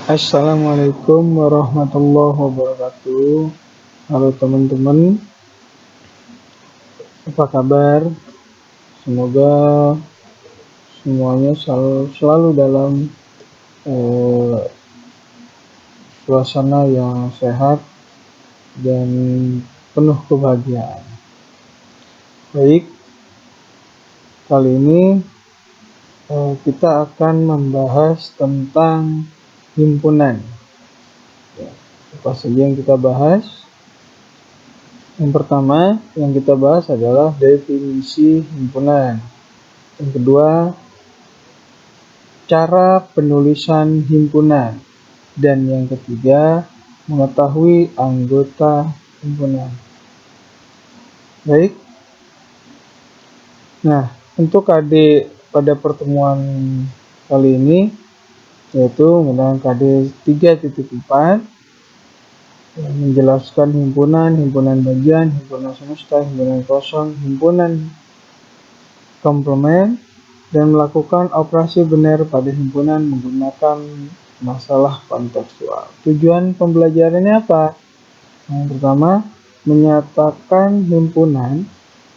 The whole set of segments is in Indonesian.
Assalamualaikum warahmatullahi wabarakatuh. Halo teman-teman, apa kabar? Semoga semuanya selalu dalam eh, suasana yang sehat dan penuh kebahagiaan. Baik, kali ini kita akan membahas tentang himpunan. Apa saja yang kita bahas? Yang pertama yang kita bahas adalah definisi himpunan. Yang kedua, cara penulisan himpunan. Dan yang ketiga, mengetahui anggota himpunan. Baik. Nah, untuk adik pada pertemuan kali ini, yaitu menggunakan KD 3.4, yang menjelaskan himpunan, himpunan bagian, himpunan semesta, himpunan kosong, himpunan komplement, dan melakukan operasi benar pada himpunan menggunakan masalah kontekstual. Tujuan pembelajarannya apa? Yang pertama, menyatakan himpunan,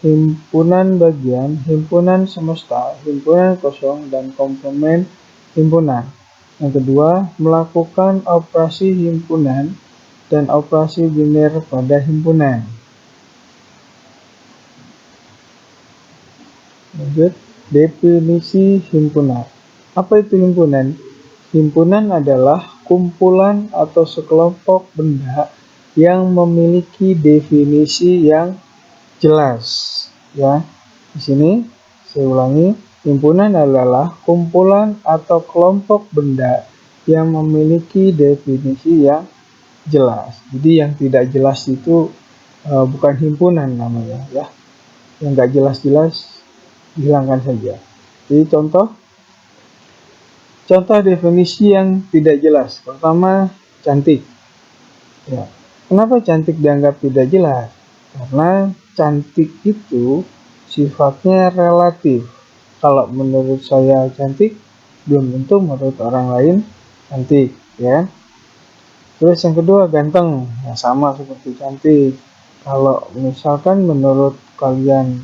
himpunan bagian, himpunan semesta, himpunan kosong, dan komplement himpunan. Yang kedua, melakukan operasi himpunan dan operasi biner pada himpunan. Lanjut, definisi himpunan. Apa itu himpunan? Himpunan adalah kumpulan atau sekelompok benda yang memiliki definisi yang jelas. Ya, di sini saya ulangi, himpunan adalah kumpulan atau kelompok benda yang memiliki definisi yang jelas. Jadi yang tidak jelas itu bukan himpunan namanya, ya. Yang nggak jelas-jelas dihilangkan saja. Jadi contoh definisi yang tidak jelas. Pertama, cantik. Ya. Kenapa cantik dianggap tidak jelas? Karena cantik itu sifatnya relatif. Kalau menurut saya cantik, belum tentu menurut orang lain cantik, ya. Terus yang kedua, ganteng. Ya, sama seperti cantik. Kalau misalkan menurut kalian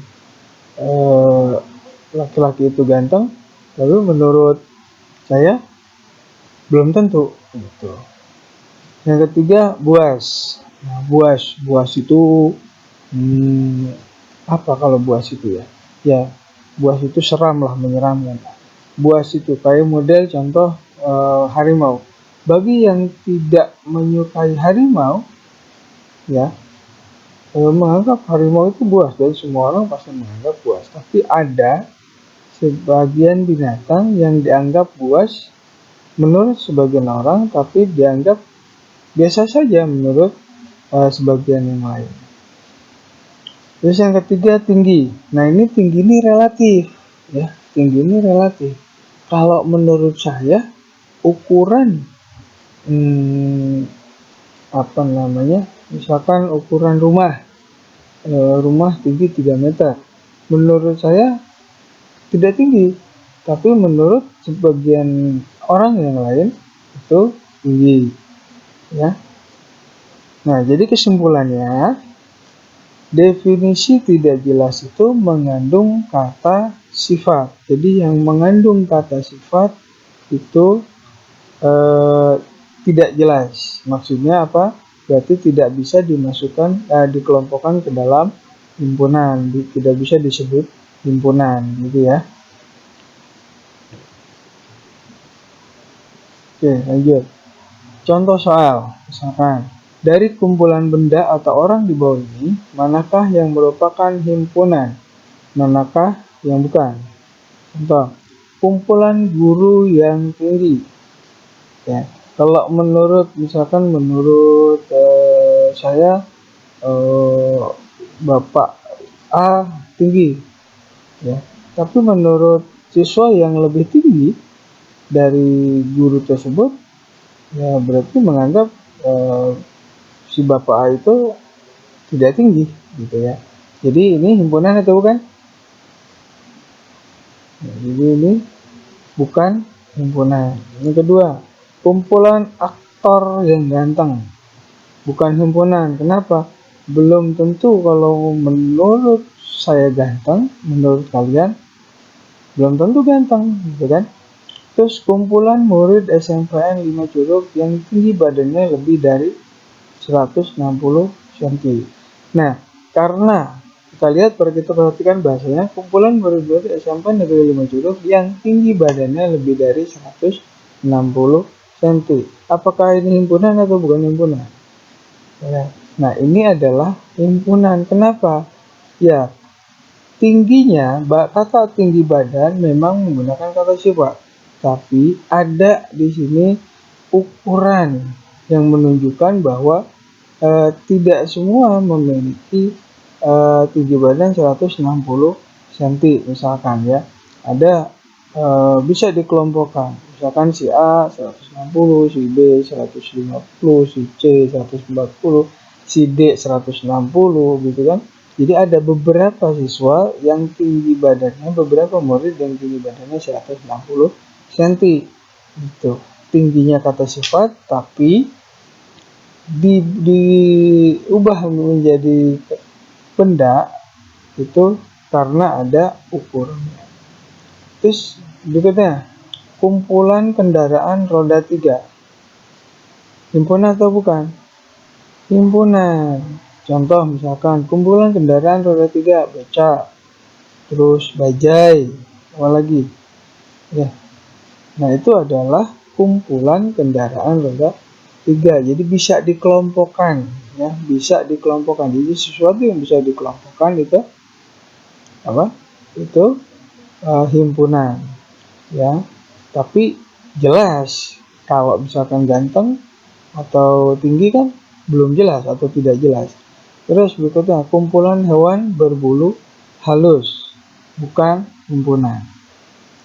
laki-laki itu ganteng, lalu menurut saya belum tentu gitu. Yang ketiga, buas. Nah, buas itu apa kalau buas itu ya? Ya, buas itu seram lah, menyeramkan. Buas itu kayak model contoh harimau. Bagi yang tidak menyukai harimau, ya, menganggap harimau itu buas, dan semua orang pasti menganggap buas. Tapi ada sebagian binatang yang dianggap buas menurut sebagian orang, tapi dianggap biasa saja menurut sebagian yang lain. Terus yang ketiga, tinggi. Nah, ini tinggi ini relatif, ya. Tinggi ini relatif. Kalau menurut saya ukuran apa namanya? Misalkan ukuran rumah tinggi 3 meter. Menurut saya tidak tinggi, tapi menurut sebagian orang yang lain itu tinggi, ya. Nah, jadi kesimpulannya, definisi tidak jelas itu mengandung kata sifat. Jadi yang mengandung kata sifat itu tidak jelas. Maksudnya apa? Berarti tidak bisa dimasukkan, dikelompokkan ke dalam himpunan, tidak bisa disebut himpunan, gitu ya. Oke, lanjut. Contoh soal, misalkan, dari kumpulan benda atau orang di bawah ini, manakah yang merupakan himpunan? Manakah yang bukan? Contoh, kumpulan guru yang tinggi. Ya, kalau misalkan menurut saya, Bapak A tinggi, ya. Tapi menurut siswa yang lebih tinggi dari guru tersebut, ya berarti menganggap si Bapak A itu tidak tinggi, gitu ya. Jadi ini himpunan atau bukan? Nah, jadi ini bukan himpunan. Yang kedua, kumpulan aktor yang ganteng, bukan himpunan. Kenapa? Belum tentu kalau menurut saya ganteng, menurut kalian belum tentu ganteng, gitu kan? Terus kumpulan murid SMPN 5 Curug yang tinggi badannya lebih dari 160 cm. Nah, karena kita lihat, kita perhatikan bahasanya, kumpulan murid-murid SMPN Negeri 5 Curug yang tinggi badannya lebih dari 160 cm. Apakah ini himpunan atau bukan himpunan? Ya. Nah, ini adalah himpunan. Kenapa? Ya, tingginya, kata tinggi badan memang menggunakan kata sifat, tapi ada di sini ukuran yang menunjukkan bahwa tidak semua memiliki tinggi badan 160 cm. Misalkan ya, ada bisa dikelompokkan. Misalkan si A 160, si B 150, si C 140, si D 160, gitu kan. Jadi ada beberapa siswa yang tinggi badannya, beberapa murid yang tinggi badannya 160 cm. Itu tingginya kata sifat, tapi diubah menjadi benda itu karena ada ukurannya. Terus berikutnya, kumpulan kendaraan roda 3. Himpunan atau bukan? Himpunan. Contoh misalkan kumpulan kendaraan roda 3, beca, terus bajai, apa lagi? Ya. Nah, itu adalah kumpulan kendaraan roda 3. Jadi bisa dikelompokkan, ya, bisa dikelompokkan. Jadi sesuatu yang bisa dikelompokkan itu apa? Itu himpunan, ya. Tapi jelas kalau misalkan ganteng atau tinggi kan belum jelas atau tidak jelas. Terus berikutnya, kumpulan hewan berbulu halus, bukan himpunan.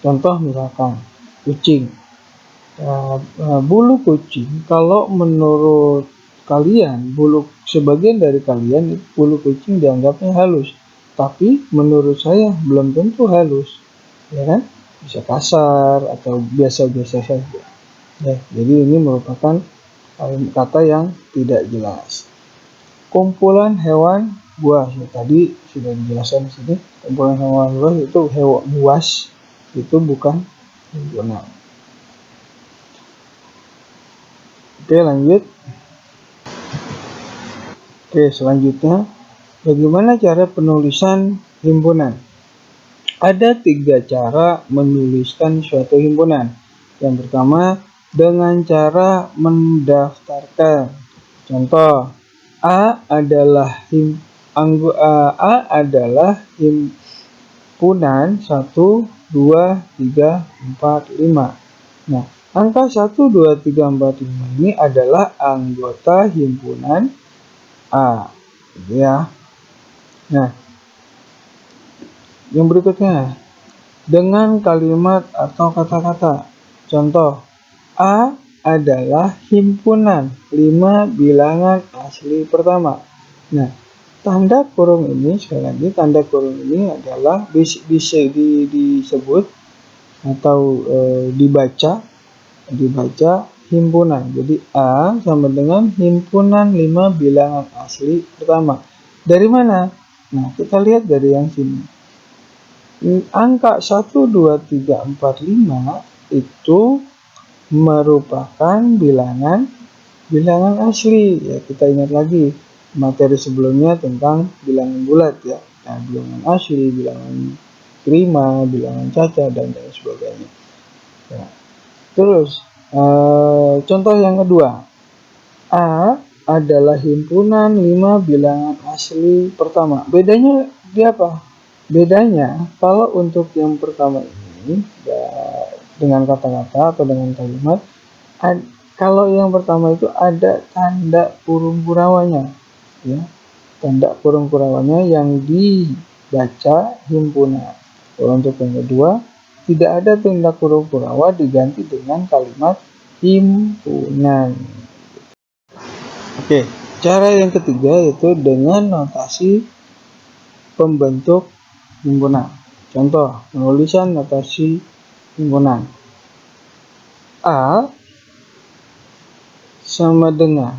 Contoh misalkan kucing. Bulu kucing, kalau menurut kalian, sebagian dari kalian bulu kucing dianggapnya halus, tapi menurut saya belum tentu halus, ya kan? Bisa kasar atau biasa-biasa saja. Ya, jadi ini merupakan kata yang tidak jelas. Kumpulan hewan buas, ya, tadi sudah dijelaskan di sini. Kumpulan hewan buas itu hewan buas, itu bukan himpunan. Oke, lanjut. Oke, selanjutnya, bagaimana cara penulisan himpunan? Ada 3 cara menuliskan suatu himpunan. Yang pertama, dengan cara mendaftarkan. Contoh, A adalah himpunan 1, 2, 3, 4, 5. Nah, angka 1, 2, 3, 4, 5 ini adalah anggota himpunan A, gitu ya. Nah, yang berikutnya, dengan kalimat atau kata-kata. Contoh, A adalah himpunan 5 bilangan asli pertama. Nah, tanda kurung ini, sekali lagi, tanda kurung ini adalah bisa disebut atau dibaca himpunan. Jadi A sama dengan himpunan 5 bilangan asli pertama. Dari mana? Nah, kita lihat dari yang sini. Angka 1, 2, 3, 4, 5 itu merupakan bilangan asli. Ya, kita ingat lagi materi sebelumnya tentang bilangan bulat, ya. Nah, bilangan asli, bilangan prima, bilangan cacat, dan lain sebagainya. Ya. Terus contoh yang kedua, A adalah himpunan 5 bilangan asli pertama. Bedanya di apa? Bedanya kalau untuk yang pertama ini ya, dengan kata-kata atau dengan kalimat, kalau yang pertama itu ada tanda kurung kurawanya, ya, tanda kurung kurawanya yang dibaca himpunan. Kalau untuk yang kedua tidak ada tanda kurung kurawa, diganti dengan kalimat himpunan. Oke, cara yang ketiga yaitu dengan notasi pembentuk himpunan. Contoh, penulisan notasi himpunan. A sama dengan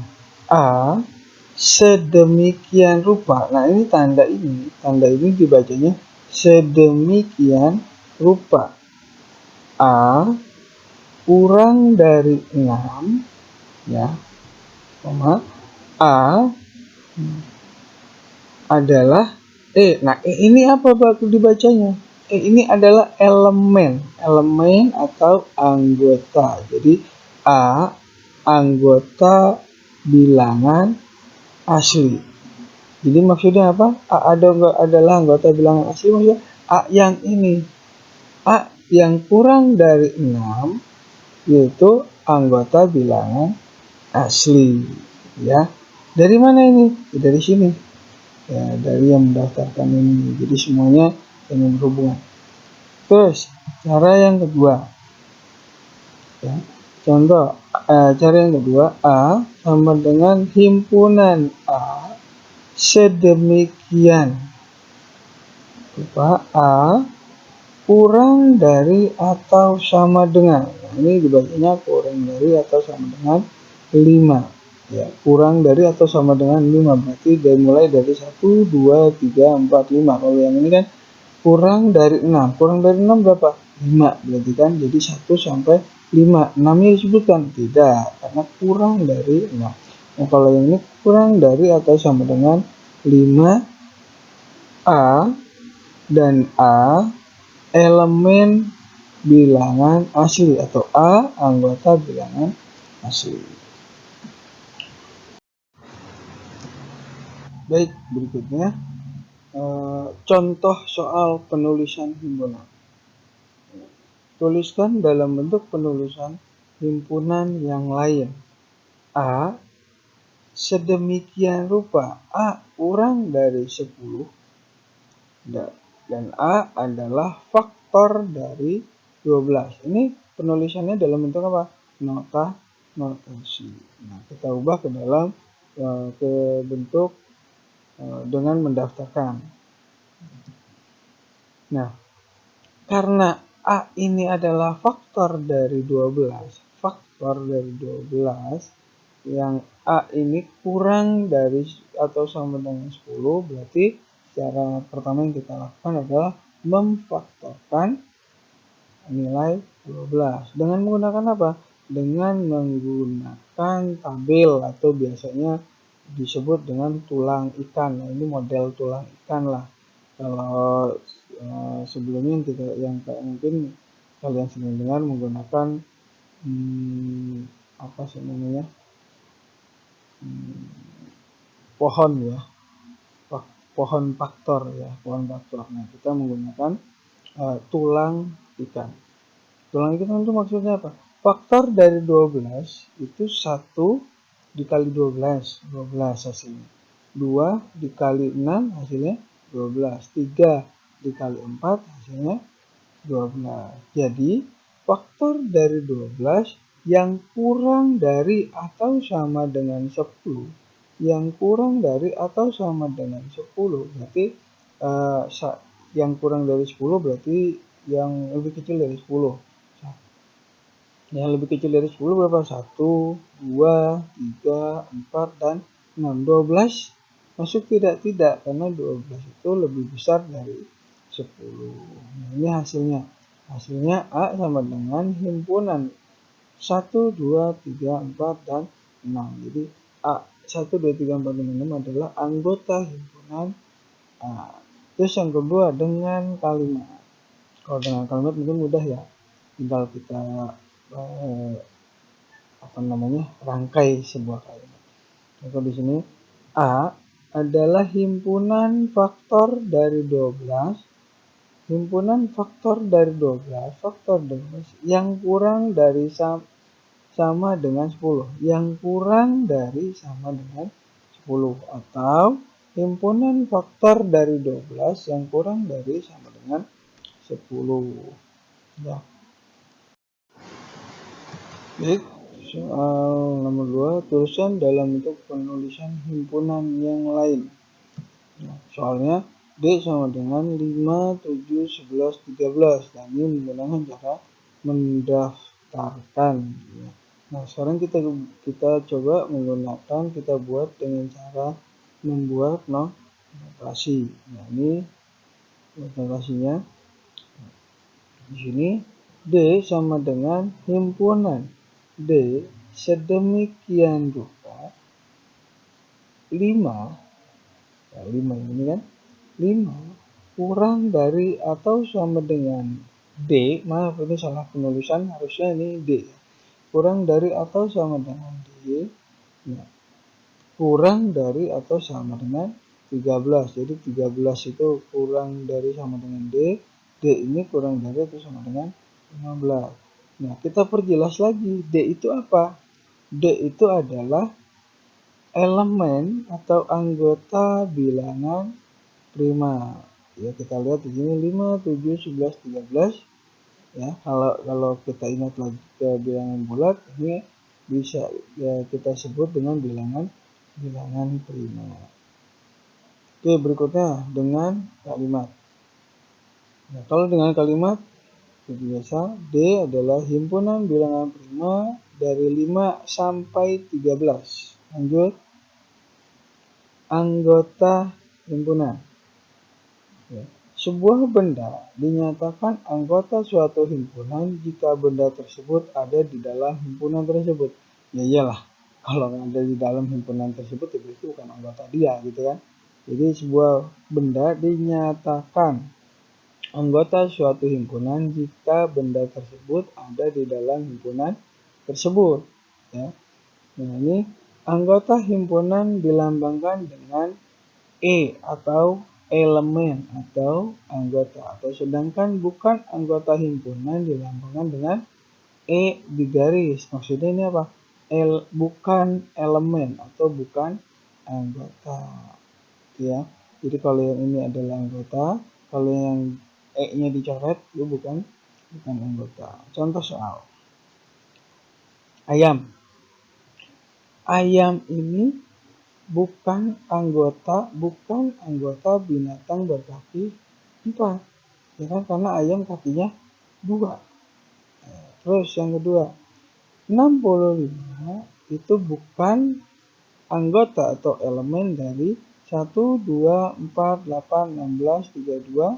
A sedemikian rupa. Nah, ini tanda ini dibacanya sedemikian rupa. A kurang dari 6 ya, A adalah Nah, ini apa bakal dibacanya? Ini adalah elemen atau anggota. Jadi A anggota bilangan asli. Jadi maksudnya apa? A adalah anggota bilangan asli, maksudnya A yang ini. A yang kurang dari 6 yaitu anggota bilangan asli, ya. Dari mana ini? Dari sini. Ya, dari yang mendaftarkan ini. Jadi semuanya yang berhubungan. Terus cara yang kedua, ya. Contoh cara yang kedua, A sama dengan himpunan A sedemikian rupa A kurang dari atau sama dengan. Nah, ini dibacanya kurang dari atau sama dengan 5. Ya, kurang dari atau sama dengan 5 berarti mulai dari 1, 2, 3, 4, 5. Kalau yang ini kan kurang dari 6. Kurang dari 6 berapa? 5 berarti kan. Jadi 1 sampai 5. 6-nya disebutkan? Tidak, karena kurang dari 6. Nah, kalau yang ini kurang dari atau sama dengan 5 A dan A elemen bilangan asli atau A anggota bilangan asli. Baik, berikutnya contoh soal penulisan himpunan. Tuliskan dalam bentuk penulisan himpunan yang lain. A sedemikian rupa A kurang dari 10 dan A adalah faktor dari 12. Ini penulisannya dalam bentuk apa? Notasi. Nah, kita ubah ke dalam ke bentuk dengan mendaftarkan. Nah, karena A ini adalah faktor dari 12, yang A ini kurang dari atau sama dengan 10, berarti cara pertama yang kita lakukan adalah memfaktorkan nilai 12. Dengan menggunakan apa? Dengan menggunakan tabel atau biasanya disebut dengan tulang ikan. Nah, ini model tulang ikan lah. Kalau sebelumnya yang mungkin kalian sering dengar menggunakan apa sih namanya, pohon ya, pohon faktor ya, pohon faktor. Nah, kita menggunakan tulang ikan. Tulang ikan itu maksudnya apa? Faktor dari 12 itu 1 dikali 12 hasilnya. 2 dikali 6 hasilnya 12. 3 dikali 4 hasilnya 12. Jadi faktor dari 12 yang kurang dari atau sama dengan 10, yang kurang dari atau sama dengan 10 berarti yang kurang dari 10 berarti yang lebih kecil dari 10. Yang lebih kecil dari 10 berapa? 1, 2, 3, 4, dan 6. 12 masuk tidak? Tidak, karena 12 itu lebih besar dari 10. Nah, ini hasilnya. Hasilnya A sama dengan himpunan 1, 2, 3, 4, dan 6. Jadi A 1, 2, 3, 4, dan 6 adalah anggota himpunan A. Terus yang kedua dengan kalimat. Kalau dengan kalimat mungkin mudah ya. Tinggal kita rangkai sebuah kalimat. Maka di sini A adalah himpunan faktor dari 12 yang kurang dari sama dengan 10, yang kurang dari sama dengan 10, atau himpunan faktor dari 12 yang kurang dari sama dengan 10 ya. Baik, soal nomor 2, tulisan dalam bentuk penulisan himpunan yang lain. Nah, soalnya D sama dengan 5, 7, 11, 13. Dan ini menggunakan cara mendaftarkan. Ya. Nah, sekarang kita coba menggunakan, kita buat dengan cara membuat notasi. Nah, ini notasinya. Di sini D sama dengan himpunan D sedemikian rupa 5, nah 5 ini kan, 5 kurang dari atau sama dengan D, maaf ini salah penulisan, harusnya ini D, kurang dari atau sama dengan D, nah, kurang dari atau sama dengan 13, jadi 13 itu kurang dari sama dengan D, D ini kurang dari atau sama dengan 15. Nah, kita perjelas lagi, D itu apa? D itu adalah elemen atau anggota bilangan prima. Ya, kita lihat di sini 5, 7, 11, 13. Ya, kalau kita ingat lagi ke bilangan bulat, ini bisa ya kita sebut dengan bilangan prima. Oke, berikutnya dengan kalimat. Nah, kalau dengan kalimat seperti biasa, D adalah himpunan bilangan prima dari 5 sampai 13. Lanjut, anggota himpunan. Ya. Sebuah benda dinyatakan anggota suatu himpunan jika benda tersebut ada di dalam himpunan tersebut. Ya iyalah, kalau ada di dalam himpunan tersebut itu bukan anggota dia gitu kan. Jadi sebuah benda dinyatakan anggota suatu himpunan jika benda tersebut ada di dalam himpunan tersebut. Ya. Nah, ini anggota himpunan dilambangkan dengan E atau elemen atau anggota, atau sedangkan bukan anggota himpunan dilambangkan dengan E di garis. Maksudnya ini apa? Bukan elemen atau bukan anggota. Ya. Jadi kalau yang ini adalah anggota, kalau yang E-nya dicoret itu bukan anggota. Contoh soal. Ayam. Ayam ini bukan anggota binatang berkaki 4. Ya kan, karena ayam kakinya 2. Terus yang kedua, 65 itu bukan anggota atau elemen dari 1, 2, 4, 8, 16, 32.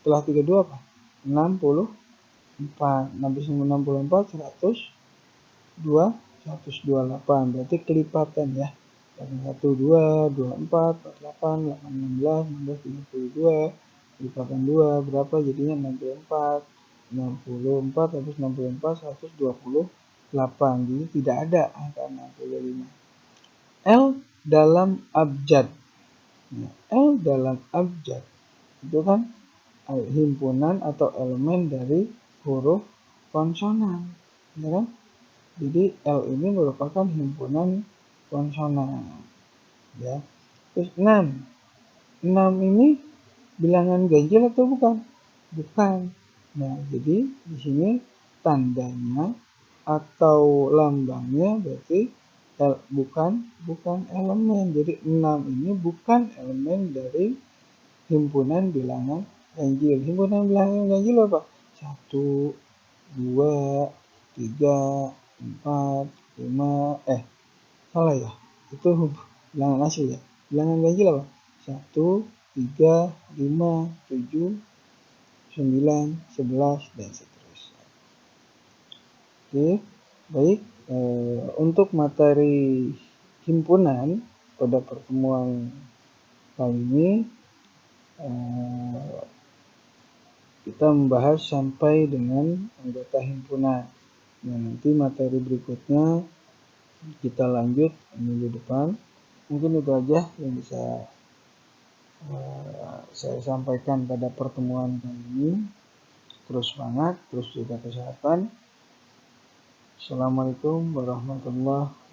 Setelah 32 apa? 64. 64, 102, 128. Berarti kelipatan ya. 1, 2, 24, 48, 8, 16, 16, 32. Kelipatan 2 berapa? Jadinya 64. 64 habis 64, 128. Jadi tidak ada angka 65. L dalam abjad. Nah, L dalam abjad itu kan himpunan atau elemen dari huruf konsonan, ya kan? Jadi L ini merupakan himpunan konsonan, ya. Terus 6. 6 ini bilangan ganjil atau bukan? Bukan. Nah, jadi di sini tandanya atau lambangnya berarti bukan elemen. Jadi 6 ini bukan elemen dari himpunan bilangan ganjil. Himpunan bilangan ganjil apa? 1, 2, 3, 4, 5. Salah ya? Itu bilangan asli ya. Bilangan ganjil apa? 1, 3, 5, 7, 9, 11, dan seterusnya. Oke, baik. Untuk materi himpunan pada pertemuan kali ini kita membahas sampai dengan anggota himpunan. Nah, nanti materi berikutnya kita lanjut minggu depan. Mungkin itu aja yang bisa saya sampaikan pada pertemuan kali ini. Terus semangat, terus jaga kesehatan. Assalamualaikum warahmatullahi wabarakatuh.